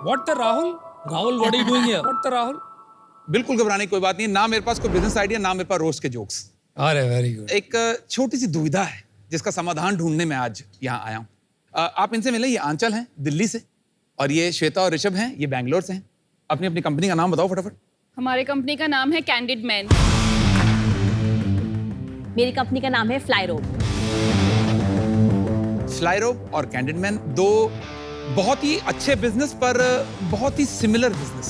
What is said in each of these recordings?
What the Rahul? Rahul, what are you doing here? What the Rahul? बिल्कुल घबराने की कोई बात नहीं, ना मेरे पास कोई बिजनेस आइडिया, ना मेरे पास रोस्ट के जोक्स। अरे वेरी गुड। एक छोटी सी दुविधा है जिसका समाधान ढूंढने में आज यहाँ आया हूँ। आप इनसे मिले, ये आंचल हैं दिल्ली से, और ये श्वेता और ऋषभ हैं, ये बैंगलोर से हैं। अपनी अपनी कंपनी का नाम बताओ फटाफट। हमारी कंपनी का नाम है कैंडिड मैन। मेरी कंपनी का नाम है फ्लाईरोब। फ्लाईरोब और कैंडिड मैन, दो बहुत ही अच्छे बिजनेस पर बहुत ही सिमिलर बिजनेस।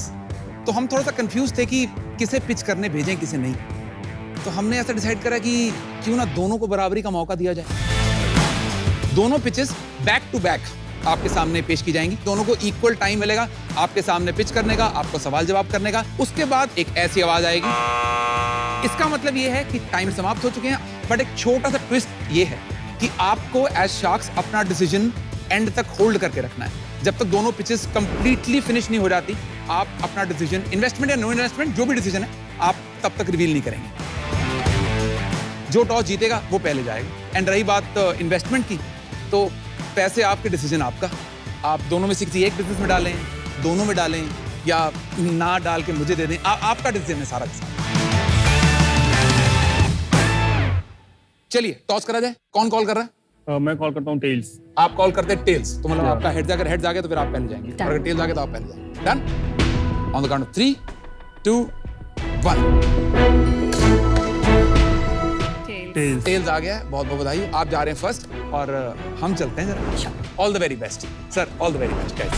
तो हम थोड़ा सा कंफ्यूज थे कि किसे पिच करने भेजें, किसे नहीं। तो हमने ऐसा डिसाइड करा कि क्यों ना दोनों को बराबरी का मौका दिया जाए। दोनों पिचेस बैक टू बैक आपके सामने पेश की जाएंगी। दोनों को इक्वल टाइम मिलेगा आपके सामने पिच करने का, आपको सवाल जवाब करने का। उसके बाद एक ऐसी आवाज आएगी। इसका मतलब ये है कि टाइम समाप्त हो चुके हैं, बट एक छोटा सा ट्विस्ट ये है कि आपको एज शार्क्स अपना डिसीजन एंड तक होल्ड करके रखना है। जब तक दोनों पिचेस कंप्लीटली फिनिश नहीं हो जाती, आप अपना डिसीजन, इन्वेस्टमेंट या नो इन्वेस्टमेंट, जो भी डिसीजन है, आप तब तक रिवील नहीं करेंगे। जो टॉस जीतेगा वो पहले जाएगा। एंड रही बात इन्वेस्टमेंट की, तो पैसे आपके, डिसीजन आपका। आप दोनों में से किसी एक बिजनेस में डालें, दोनों में डालें, या ना डाल के मुझे दे दें, आपका डिसीजन है सारा का सारा। चलिए टॉस करा जाए। कौन कॉल कर रहा है? मैं कॉल करता हूँ टेल्स। आप कॉल करते हैं टेल्स, तो मतलब आपका हेड्स, अगर हेड्स आ गया तो फिर आप पहले जाएंगे, और अगर टेल्स आ गया तो आप पहले जाएंगे। Done? On the count of 3, 2, 1। Tails आ गया है, बहुत बहुत बधाई। आप जा रहे हैं फर्स्ट, और हम चलते हैं जरा। All the very best sir, all the very best guys.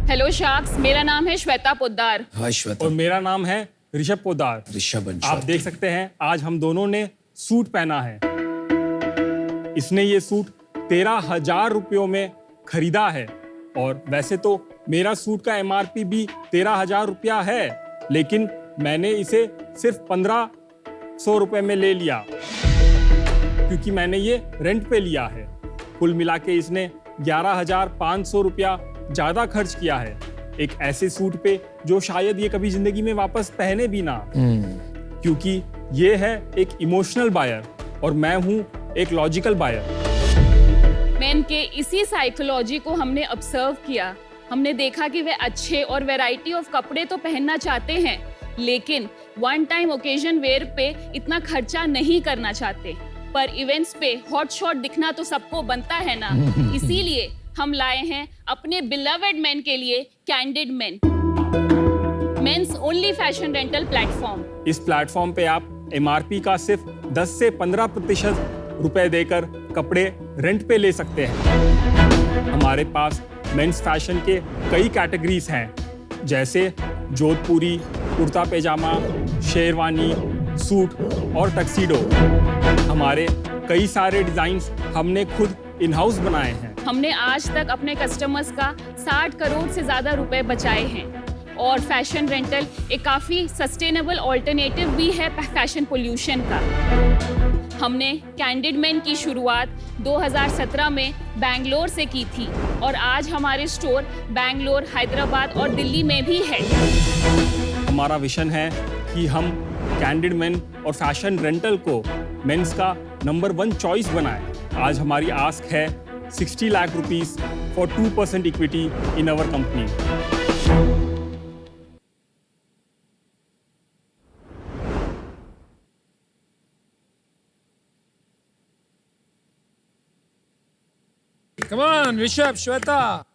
Hello sharks, मेरा नाम है श्वेता पोद्दार। हाय श्वेता। और मेरा नाम है ऋषभ पोद्दार। ऋषभ and आप श्वेता। देख सकते हैं आज हम दोनों ने सूट पहना है। इसने ये सूट 13,000 रुपयों में खरीदा है, और वैसे तो मेरा सूट का MRP भी 13,000 रुपया है, लेकिन मैंने इसे सिर्फ 1,500 रुपए में ले लिया, क्योंकि मैंने ये रेंट पे लिया है। कुल मिला के इसने 11,500 रुपया ज्यादा खर्च किया है एक ऐसे सूट पे जो शायद ये कभी जिंदगी में वापस पहने भी ना, क्योंकि ये है एक इमोशनल बायर और मैं हूँ एक लॉजिकल बायर। मैन के इसी साइकोलॉजी को हमने ऑब्जर्व किया। हमने देखा कि वे अच्छे और वैरायटी ऑफ कपड़े तो पहनना चाहते हैं, लेकिन वन टाइम ओकेजन वेयर पे इतना खर्चा नहीं करना चाहते। पर इवेंट्स पे हॉट शॉट दिखना तो सबको बनता है ना, इसीलिए हम लाए हैं अपने बिलवेड मैन के लिए candid man, men's only fashion rental platform. इस प्लेटफॉर्म पे आप MRP का सिर्फ 10 से 15% रुपए देकर कपड़े रेंट पे ले सकते हैं। हमारे पास मेंस फैशन के कई कैटेगरीज हैं, जैसे जोधपुरी, कुर्ता पैजामा, शेरवानी, सूट और टक्सीडो। हमारे कई सारे डिजाइन्स हमने खुद इन हाउस बनाए हैं। हमने आज तक अपने कस्टमर्स का 60 करोड़ से ज्यादा रुपए बचाए हैं, और फैशन रेंटल एक काफी सस्टेनेबल ऑल्टरनेटिव भी है फैशन पोल्यूशन का। हमने कैंडिड मैन की शुरुआत 2017 में बैंगलोर से की थी, और आज हमारे स्टोर बैंगलोर, हैदराबाद और दिल्ली में भी है। हमारा विजन है कि हम कैंडिड मैन और फैशन रेंटल को मेंस का नंबर 1 चॉइस बनाएं। आज हमारी आस्क है 60 lakh rupees for 2% equity in our company. Come on, Rishabh, Shweta.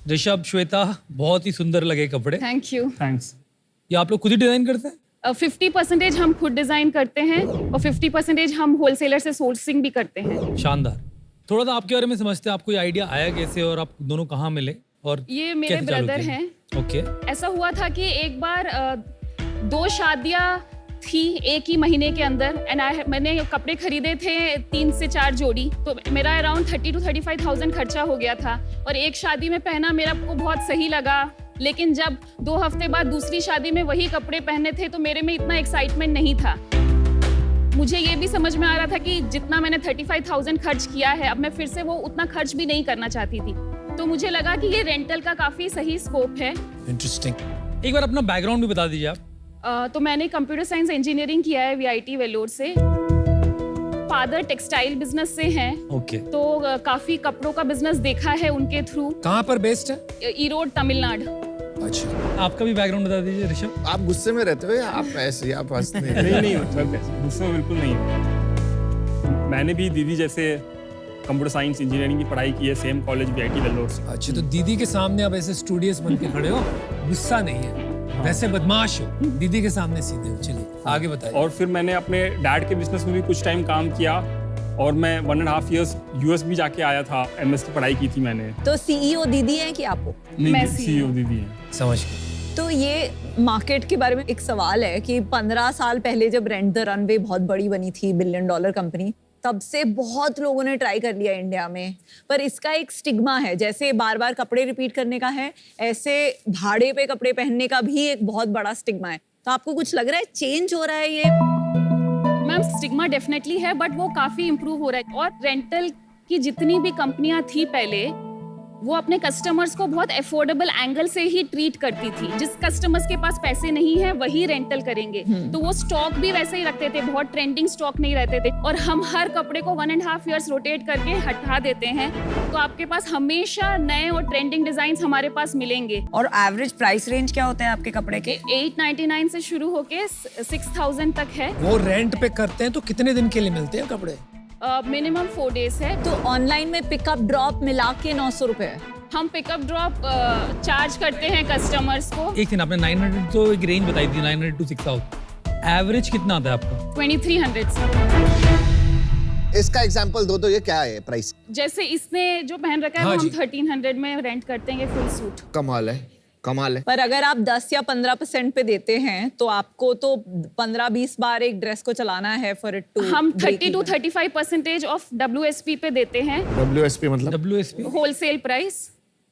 Rishabh, Shweta, बहुत ही सुंदर लगे कपड़े। Thank you. थैंक्स। ये आप लोग खुद ही डिजाइन करते हैं? 50% हम खुद डिजाइन करते हैं, और 50% हम होलसेलर से सोर्सिंग भी करते हैं। शानदार। थोड़ा सा आपके बारे में समझते हैं, आपको ये आइडिया आया कैसे, और आप दोनों कहाँ मिले, और ये मेरे कैसे चालू ब्रदर किया? हैं। ओके। ऐसा हुआ था कि एक बार 2 शादियां थी एक ही महीने के अंदर, एंड मैंने कपड़े खरीदे थे 3 से 4 जोड़ी, तो मेरा अराउंड 30 to 35,000 खर्चा हो गया था। और एक शादी में पहना मेरा को बहुत सही लगा, लेकिन जब 2 हफ्ते बाद दूसरी शादी में वही कपड़े पहने थे तो मेरे में इतना एक्साइटमेंट नहीं था। मुझे ये भी समझ में आ रहा था कि जितना मैंने 35,000 खर्च किया है, अब मैं फिर से वो उतना खर्च भी नहीं करना चाहती थी। तो मुझे लगा कि ये रेंटल का काफी सही स्कोप है। इंटरेस्टिंग। एक बार अपना बैकग्राउंड भी बता दीजिए आप। तो मैंने कंप्यूटर साइंस इंजीनियरिंग किया है VIT वेलोर से। फादर टेक्सटाइल बिजनेस से हैं, ओके। तो काफी कपड़ों का बिजनेस देखा है उनके थ्रू। कहाँ पर बेस्ड है? ईरोड तमिलनाडु। अच्छा, आपका भी बैकग्राउंड बता दीजिए ऋषभ। आप गुस्से में रहते हो या आप ऐसे आप हंसते हैं? नहीं मतलब कैसे, गुस्से में बिल्कुल नहीं हूँ। मैंने भी दीदी जैसे कंप्यूटर साइंस इंजीनियरिंग की पढ़ाई की है, सेम कॉलेज VIT वेल्लोर से। अच्छा, तो दीदी के सामने आप ऐसे स्टूडियस बन के खड़े हो, गुस्सा नहीं है, वैसे बदमाश हो, दीदी के सामने सीधे हो। चलिए आगे बताइए। और फिर मैंने अपने डैड के बिजनेस में भी कुछ टाइम काम किया और मैं 1.5 years US भी जाके आया था। MS की पढ़ाई की थी मैंने। तो CEO दीदी है कि आप हो? नहीं, मैं CEO दीदी है। समझ गए। तो ये मार्केट के बारे में एक सवाल है कि 15 साल पहले जब रेंट द रनवे बहुत बड़ी बनी थी, $1 billion कंपनी, तब से बहुत लोगों ने ट्राई कर लिया इंडिया में, पर इसका एक स्टिग्मा है। जैसे बार बार कपड़े रिपीट करने का है, ऐसे भाड़े पे कपड़े पहनने का भी एक बहुत बड़ा स्टिग्मा है। तो आपको कुछ लग रहा है चेंज हो रहा है ये? मैम, स्टिग्मा डेफिनेटली है, बट वो काफी इम्प्रूव हो रहा है। और रेंटल की जितनी भी कंपनियां थी पहले, वो अपने कस्टमर्स को बहुत अफोर्डेबल एंगल से ही ट्रीट करती थी। जिस कस्टमर्स के पास पैसे नहीं है वही रेंटल करेंगे, तो वो स्टॉक भी वैसे ही रखते थे, बहुत ट्रेंडिंग स्टॉक नहीं रहते थे। और हम हर कपड़े को 1.5 years रोटेट करके हटा देते हैं, तो आपके पास हमेशा नए और ट्रेंडिंग डिजाइन हमारे पास मिलेंगे। और एवरेज प्राइस रेंज क्या होता है आपके कपड़े के? 899 से शुरू होके 6000 तक है। वो रेंट पे करते हैं तो कितने दिन के लिए मिलते हैं कपड़े? मिनिमम 4 days है। तो ऑनलाइन में पिकअप ड्रॉप मिला के 900 रुपए। हम पिकअप ड्रॉप चार्ज करते हैं कस्टमर्स को। एक दिन आपने 900 तो एक रेंज बताई थी, 900 to 6000। एवरेज कितना आता है आपका? 2300 से। इसका एग्जांपल दो तो ये क्या है प्राइस? जैसे इसने जो पहन रखा है हाँ वो हम जी। 1300 में रेंट करते हैं फुल सूट। कमाल है, कमाल है। पर अगर आप 10 या 15% पे देते हैं तो आपको तो 15-20 बार एक ड्रेस को चलाना है फॉर इट टू। हम 30 to 35% ऑफ WSP पे देते हैं, WSP मतलब? WSP होलसेल प्राइस,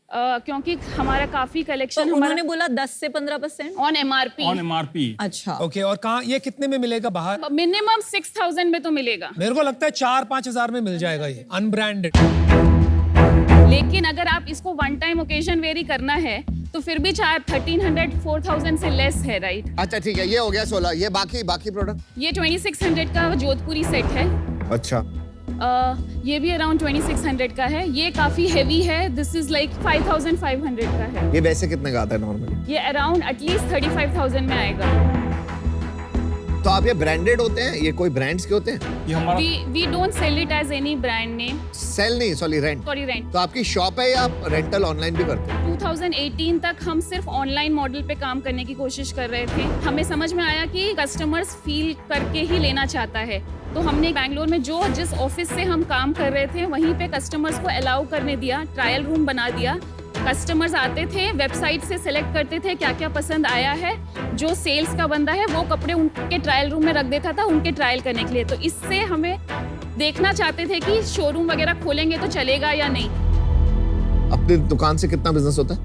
क्योंकि हमारा काफी तो कलेक्शन उन्होंने बोला 10 से 15%। On MRP। On MRP। अच्छा, ओके, और कहाँ ये कितने में मिलेगा बाहर? मिनिमम 6000 में तो मिलेगा, मेरे को लगता है 4-5 हजार में मिल जाएगा ये अनब्रांडेड। लेकिन अगर आप इसको वन टाइम ओकेजन वेरी करना है तो फिर भी 1300-4000 से लेस है, राइट? अच्छा ठीक है, ये हो गया 16। ये बाकी प्रोडक्ट? ये 2600 का जोधपुरी सेट है। अच्छा, ये भी अराउंड 2600 का है। ये काफी हेवी है, दिस इज लाइक 5500 का है। ये वैसे कितने का आता है नॉर्मली? ये अराउंड एटलीस्ट 35,000 में आएगा। तो आप ये ब्रांडेड होते हैं, ये कोई ब्रांड्स के होते हैं? ये हमारा we don't sell it as any brand name, sell नहीं, सॉरी रेंट। Sorry rent. तो आपकी शॉप है या आप रेंटल ऑनलाइन भी करते हैं? 2018 तक हम सिर्फ ऑनलाइन मॉडल पे काम करने की कोशिश कर रहे थे। हमें समझ में आया कि कस्टमर्स फील करके ही लेना चाहता है, तो हमने बैंगलोर में जिस ऑफिस से हम काम कर रहे थे वहीं पे कस्टमर्स को अलाउ करने दिया, ट्रायल रूम बना दिया। कस्टमर्स आते थे, वेबसाइट से सेलेक्ट करते थे क्या क्या पसंद आया है, जो सेल्स का बंदा है वो कपड़े उनके ट्रायल रूम में रख देता था उनके ट्रायल करने के लिए। तो इससे हमें देखना चाहते थे कि शोरूम वगैरह खोलेंगे तो चलेगा या नहीं। अपनी दुकान से कितना बिजनेस होता है?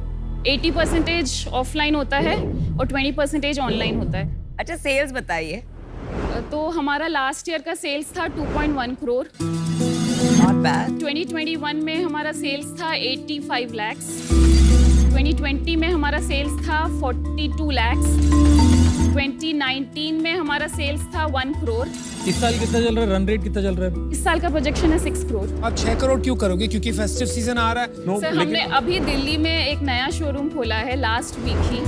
80% ऑफलाइन होता है और 20% ऑनलाइन होता है। अच्छा, सेल्स बताइए। तो हमारा लास्ट ईयर का सेल्स था 2.1 करोड़। Not bad. 2021 में हमारा सेल्स था 85 lakhs। 2020 में हमारा सेल्स था 42 lakhs। 2019 में हमारा सेल्स था 1 करोड़। इस साल कितना चल रहा है, रन रेट कितना चल रहा है? इस साल का प्रोजेक्शन है 6 करोड़। आप 6 करोड़ क्यों करोगे? क्योंकि फेस्टिव सीजन आ रहा है। सर, हमने अभी दिल्ली में एक नया शोरूम खोला है लास्ट वीक ही।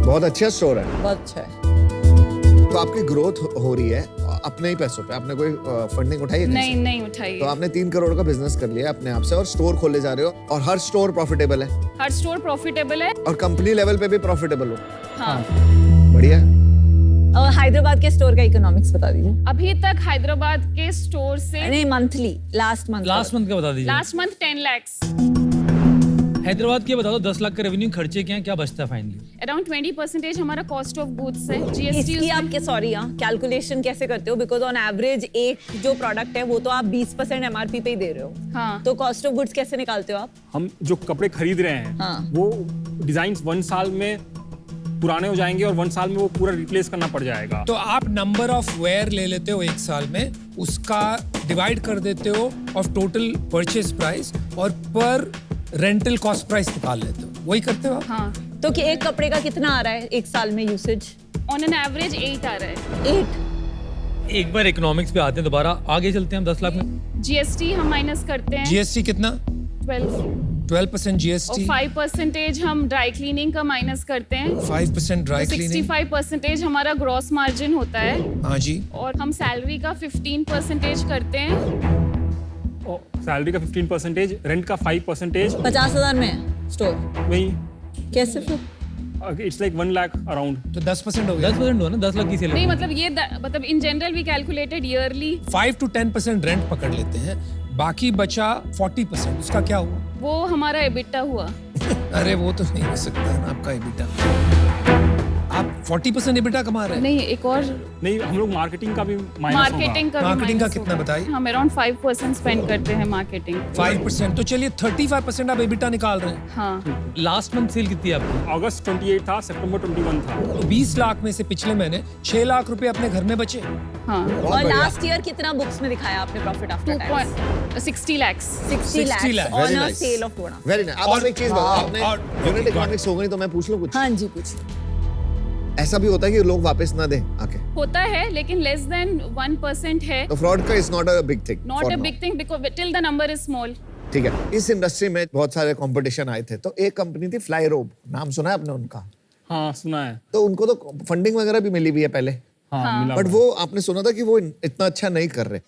बहुत अच्छा स्टोर है। बहुत अच्छा है। तो आपकी ग्रोथ हो रही है अपने ही पैसों पे? आपने कोई फंडिंग उठाई है? नहीं उठाई। तो आपने 3 करोड़ का बिजनेस कर लिया अपने आप से और स्टोर खोले जा रहे हो, और हर स्टोर प्रॉफिटेबल है हर स्टोर प्रॉफिटेबल है। और कंपनी लेवल पे भी प्रॉफिटेबल हो। हाँ। बढ़िया। और हैदराबाद के स्टोर का इकोनॉमिक्स बता दीजिए। अभी तक हैदराबाद के स्टोर से नहीं, monthly, last month last month का बता दीजिए। Last month 10 lakhs। हैदराबाद के बता दो 10 लाख का रेवेन्यू खर्चे क्या हैं, क्या बचता है फाइनली? अराउंड 20% हमारा कॉस्ट ऑफ गुड्स है, जीएसटी इसकी आप सॉरी कैलकुलेशन कैसे करते हो? बिकॉज ऑन एवरेज एक जो प्रोडक्ट है वो तो आप 20% एमआरपी पे ही दे रहे हो। हाँ। तो कॉस्ट ऑफ गुड्स कैसे निकालते हो आप? हम जो कपड़े खरीद रहे हैं हाँ। वो डिजाइन 1 साल में पुराने हो जाएंगे और 1 साल में वो पूरा रिप्लेस करना पड़ जाएगा। तो आप नंबर ऑफ वेयर ले लेते हो 1 साल में, उसका डिवाइड कर देते हो ऑफ टोटल परचेज प्राइस और पर रेंटल कॉस्ट प्राइस निकाल लेते हो, वही करते हो आप? हाँ। तो कि एक कपड़े का कितना आ रहा है एक साल में यूसेज? ऑन एन एवरेज 8 आ रहा है। 8। एक बार इकोनॉमिक्स पे आते हैं, दोबारा आगे चलते हैं हम 10 लाख में। जीएसटी हम माइनस करते हैं जीएसटी कितना? 12 12% और जीएसटी, 5% हम ड्राई क्लीनिंग का माइनस करते हैं। 5% ड्राई क्लीनिंग। 65% हमारा ग्रॉस मार्जिन होता है हाँ जी। और हम सैलरी का 15% करते हैं। सैलरी का 15%, रेंट का 5%, 50,000 में है स्टोर? वही कैसे फिर? It's like 1 lakh around. तो 10% हो गया। 10% हुआ ना, 10 लाख की सेल। नहीं मतलब ये मतलब in general we calculated yearly. 5 to 10% rent पकड़ लेते हैं, बाकी बचा 40%, उसका क्या हुआ? वो हमारा एबिटा हुआ। अरे वो तो नहीं हो सकता है ना आपका एबिटा। आप 40% एबिटा कमा रहे हैं। नहीं एक और नहीं, हम लोग मार्केटिंग का भी माइनस मार्केटिंग का भी मार्केटिंग का minus कितना होगा। बताइए? हम अराउंड 5% स्पेंड करते हैं मार्केटिंग। 5%, तो चलिए 35% आप एबिटा निकाल रहे हैं। हाँ। लास्ट मंथ सेल कितनी है आपकी? अगस्त 28 था, सितंबर 21 था। तो 20 लाख में से पिछले महीने 6 लाख रुपए अपने घर में बचे। हाँ। और लास्ट ईयर कितना बुक्स में दिखाया आपने profit after tax? 60 lakhs। 60 lakhs. lakhs Very on a nice. Sale of product. Very nice. अब और- आप एक चीज बताओ, हाँ, आपने और- यूनिट okay, इकोनॉमिक्स हो गई तो मैं पूछ लूं कुछ? हाँ जी कुछ। ऐसा भी होता है कि लोग वापस ना दें आके, होता है लेकिन लेस देन 1% है। तो फ्रॉड का is not a big thing. Not a big thing because till the number is small. ठीक है। इस इंडस्ट्री में बहुत सारे कंपटीशन आए थे, तो एक कंपनी थी फ्लाई रोब, नाम सुना है आपने उनका? हाँ सुना है। तो उनको तो फंडिंग वगैरह भी मिली हुई है पहले, हाँ, मिला बट हुआ है। वो आपने सुना था कि वो इतना अच्छा नहीं कर रहे,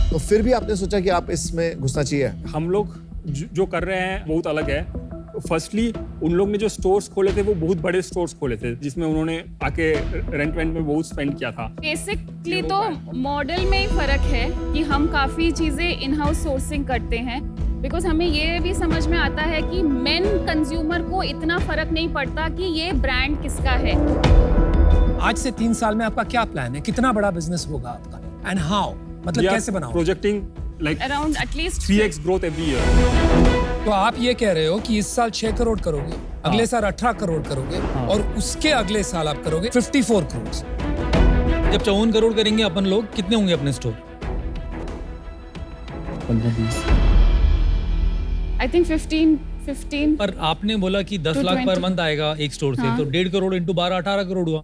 तो फिर भी आपने सोचा कि आप इसमें घुसना चाहिए। हम लोग जो कर रहे हैं बहुत अलग है। फर्स्टली उन लोग ने जो स्टोर्स खोले थे वो बहुत बड़े स्टोर्स खोले थे, जिसमें उन्होंने आके रेंट में बहुत स्पेंड किया था। बेसिकली तो मॉडल में ही फर्क है कि हम काफी चीजें इन हाउस सोर्सिंग करते हैं बिकॉज हमें ये भी समझ में आता है कि मेन कंज्यूमर को इतना फर्क नहीं पड़ता कि ये ब्रांड किसका है। आज से 3 साल में आपका क्या प्लान है? कितना बड़ा बिजनेस होगा आपका एंड हाउ? मतलब कैसे बनाओ? Projecting like around at least 3x growth every year. तो आप ये कह रहे हो कि इस साल 6 करोड़ करोगे, अगले साल 18 करोड़ करोगे और उसके अगले साल आप करोगे 54 करोड़। जब 54 करोड़ करेंगे अपन लोग, कितने होंगे अपने स्टोर? 15-20। आई थिंक 15 पर आपने बोला कि 10 लाख 20. पर मंथ आएगा एक स्टोर से, हाँ। तो 1.5 करोड़ इंटू 12 18 करोड़ हुआ।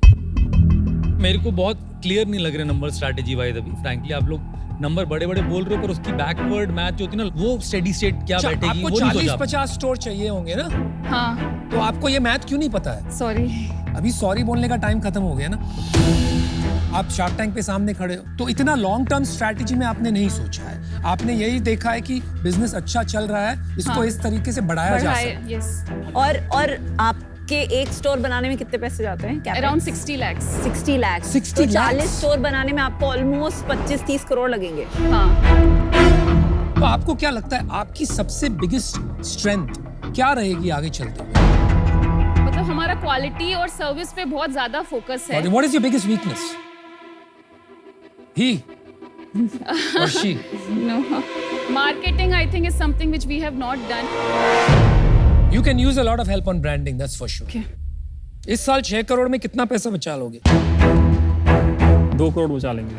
मेरे को बहुत क्लियर नहीं लग रहे नंबर स्ट्रैटेजी वाइज अभी फ्रैंकली। आप लोग नंबर बड़े बड़े बोल रहे हो पर उसकी बैकवर्ड मैथ जो होती है ना, वो स्टेडी स्टेट क्या अच्छा, बैठेगी आपको वो नहीं सोचा। 40-50 स्टोर चाहिए होंगे ना, हाँ तो आपको ये मैथ क्यों नहीं पता है? सॉरी। अभी सॉरी बोलने का टाइम खत्म हो गया ना। आप शार्क टैंक पे सामने खड़े हो, तो इतना लॉन्ग टर्म स्ट्रैटेजी में आपने नहीं सोचा है। आपने यही देखा है कि बिजनेस अच्छा चल रहा है, इसको हाँ। इस तरीके से बढ़ाया जा सकता है। यस और आपके एक स्टोर बनाने में कितने पैसे जाते हैं? Around 60 lakhs। 60 लाख। 60 तो 40 lakhs? स्टोर बनाने में आपको ऑलमोस्ट 25-30 करोड़ लगेंगे। हाँ तो आपको क्या लगता है आपकी सबसे बिगेस्ट स्ट्रेंथ क्या रहेगी आगे चलते हुए? मतलब हमारा क्वालिटी और सर्विस पे बहुत ज्यादा फोकस है। What is your biggest weakness? He और she? No. Marketing, I think, is something which we have not done. You can use a lot of help on branding, that's for sure. Okay. इस साल 6 करोड़ में कितना पैसा बचा लोगे? 2 करोड़ बचा लेंगे।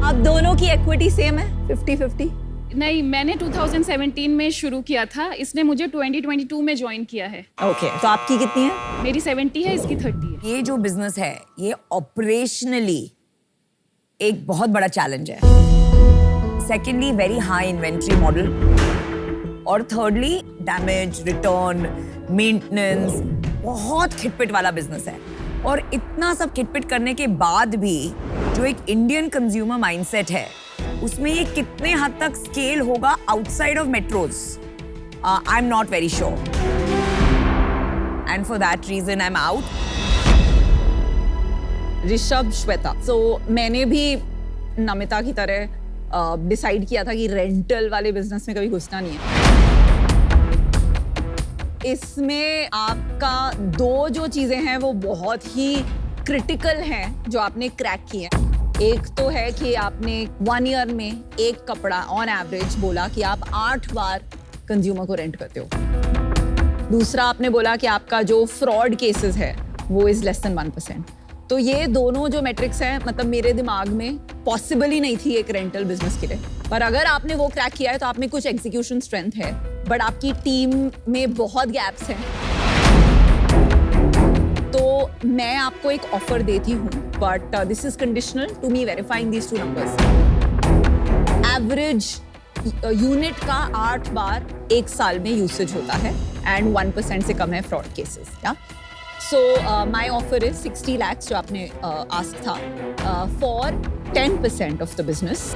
आप दोनों की इक्विटी सेम है 50-50? नहीं, मैंने 2017 में शुरू किया था, इसने मुझे 2022 में ज्वाइन किया है। ओके, तो आपकी कितनी है? मेरी 70 है, इसकी 30 है। ये जो बिजनेस है ये ऑपरेशनली एक बहुत बड़ा चैलेंज है। Secondly very high inventory model और थर्डली डैमेज, रिटर्न, मेंटेनेंस, बहुत खिटपिट वाला बिजनेस है। और इतना सब खिटपिट करने के बाद भी जो एक इंडियन कंज्यूमर माइंडसेट है उसमें ये कितने हद तक स्केल होगा outside of metros, I am not very sure and for that reason I am out. Rishabh, Shweta, तो मैंने भी नमिता की तरह डिसाइड किया था कि रेंटल वाले बिजनेस में कभी घुसना नहीं है। इसमें आपका दो जो चीजें हैं वो बहुत ही क्रिटिकल हैं जो आपने क्रैक की हैं। एक तो है कि आपने 1 ईयर में एक कपड़ा ऑन एवरेज बोला कि आप 8 बार कंज्यूमर को रेंट करते हो। दूसरा आपने बोला कि आपका जो फ्रॉड केसेस है वो इज लेस देन 1%। तो ये दोनों जो मेट्रिक्स हैं मतलब मेरे दिमाग में पॉसिबल ही नहीं थी एक रेंटल बिजनेस के लिए। पर अगर आपने वो क्रैक किया है तो आप में कुछ एग्जीक्यूशन स्ट्रेंथ है, बट आपकी टीम में बहुत गैप्स हैं। तो मैं आपको एक ऑफर देती हूँ, but this is conditional to me verifying these 2 numbers. Average unit का 8 बार एक साल में यूसेज होता है एंड 1% से कम है फ्रॉड केसेस। या so my offer is 60 lakhs जो आपने आस्क था for 10% of the business,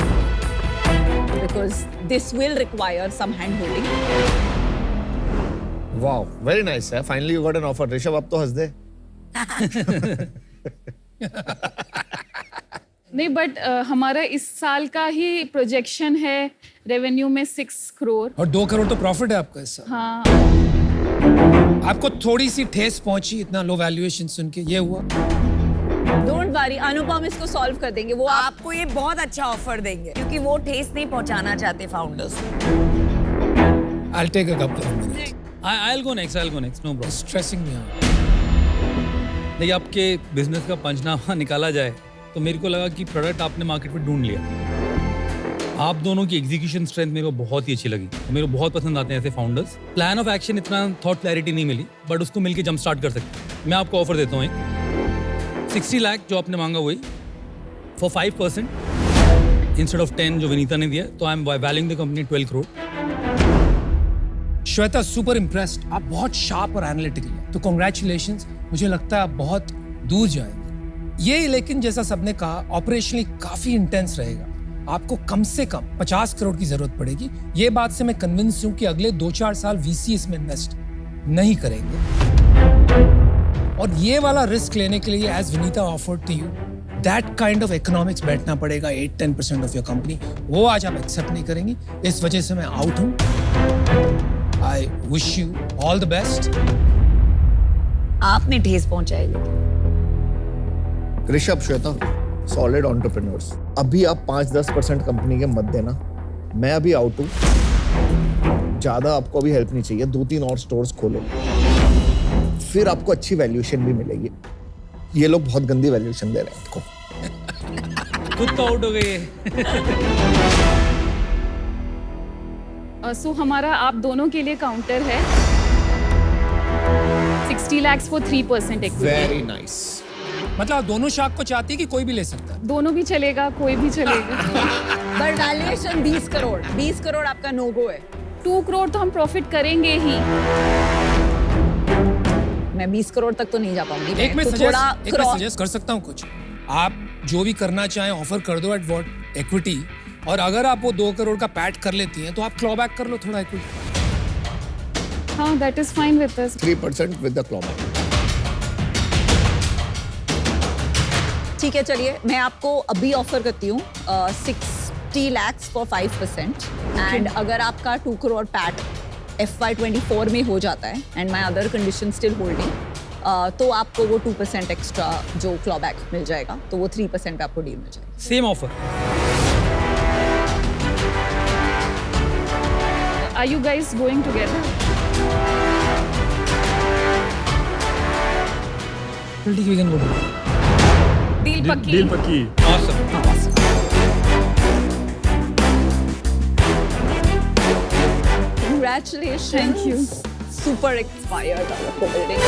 because this will require some hand holding. Wow, very nice है। Finally you got an offer. Rishabh अब तो हंस दे। नहीं, बट हमारा इस साल का ही प्रोजेक्शन है रेवेन्यू में 6 करोड़। और 2 करोड़ तो प्रॉफिट है आपका इस साल। हाँ, आपको थोड़ी सी ठेस पहुंची इतना लो वैल्यूएशन सुन के, ये हुआ? डोंट वरी, अनुपम इसको सॉल्व कर देंगे। वो आप आपको ये बहुत अच्छा ऑफर देंगे क्योंकि वो ठेस नहीं पहुंचाना चाहते founders. I'll take a couple of minutes. I'll go next, no problem. Stressing me out. देखिए, आपके बिजनेस का पंचनामा निकाला जाए तो मेरे को लगा कि प्रोडक्ट आपने मार्केट में ढूंढ लिया। आप दोनों की एग्जीक्यूशन स्ट्रेंथ मेरे को बहुत ही अच्छी लगी। मेरे को बहुत पसंद आते हैं ऐसे फाउंडर्स। प्लान ऑफ एक्शन इतना थॉट क्लैरिटी नहीं मिली, बट उसको मिलके जंप स्टार्ट कर सकते हैं। मैं आपको ऑफर देता हूँ एक 60 लाख जो आपने मांगा वही फॉर 5% इंस्टेड ऑफ 10 जो विनीता ने दिया। तो I am valuing the company 12 crore. Shweta, super impressed. आप बहुत शार्प और एनालिटिकल हैं, तो कॉन्ग्रेचुलेशंस। मुझे लगता है आप बहुत दूर जाएंगे ये, लेकिन जैसा सबने कहा ऑपरेशनली काफी इंटेंस रहेगा। आपको कम से कम 50 करोड़ की जरूरत पड़ेगी। ये बात से मैं कन्विंस हूं कि अगले 2-4 साल वीसी इसमें इन्वेस्ट नहीं करेंगे। और ये वाला रिस्क लेने के लिए as Vinita offered to you that kind of economics बैठना पड़ेगा 8-10% ऑफ योर कंपनी। वो आज आप एक्सेप्ट नहीं करेंगी, इस वजह से मैं आउट हूं। I wish you all the best. आपने ठेस पहुंचाई। Rishabh, Shweta, solid entrepreneurs. अभी आप 5-10% कंपनी के मत देना। मैं अभी आउट हूँ, ज्यादा आपको अभी हेल्प नहीं चाहिए। 2-3 और स्टोर्स खोलो, फिर आपको अच्छी वैल्यूएशन भी मिलेगी। ये लोग बहुत गंदी वैल्यूएशन दे रहे हैं आपको। खुद तो आउट हो गई है। सो हमारा आप दोनों के लिए काउंटर है 60 lakhs for 3% equity. Very nice. मतलब आप दोनों शाख को चाहती है कि कोई भी ले सकता है? दोनों भी चलेगा, कोई भी चलेगा। But valuation 20 crore. 20 करोड़ आपका नो गो है। 2 करोड़ तो हम प्रॉफिट करेंगे ही। मैं 20 करोड़ तक तो नहीं जा पाऊंगी। एक मैं तो सजेस्ट कर सकता हूँ कुछ। आप जो भी करना चाहें ऑफर कर दो एट व्हाट इक्विटी, और अगर आप वो 2 करोड़ का पैट कर लेती हैं तो आप क्लॉबैक कर लो थोड़ा इक्विटी। हाँ, that is fine with us. 3% with the clawback. ठीक है, चलिए मैं आपको अभी ऑफर करती हूँ 60 lakhs फॉर 5%। एंड अगर आपका 2 करोड़ पैट FY24 में हो जाता है and my other condition still holding, तो आपको वो 2% एक्स्ट्रा जो क्लॉबैक मिल जाएगा, तो वो 3% पे आपको डील मिल जाएगा। Same offer. Are you guys going together? ठीक है, वी कैन गो। डील पक्की। डील पक्की। Awesome. Congratulations. Thank you. Super expired out of the building.